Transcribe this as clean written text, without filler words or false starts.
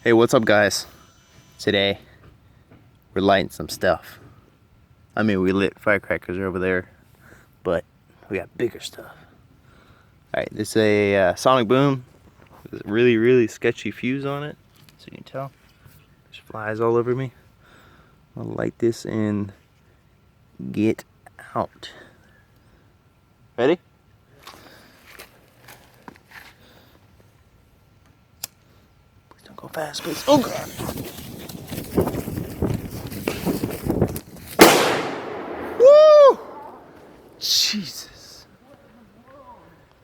Hey, what's up, guys? Today we're lighting some stuff. I mean, we lit firecrackers over there, but we got bigger stuff. Alright, this is a sonic boom with a really sketchy fuse on it, so you can tell. There's flies all over me. I'll light this and get out. Ready? Please don't go fast, please. Oh god!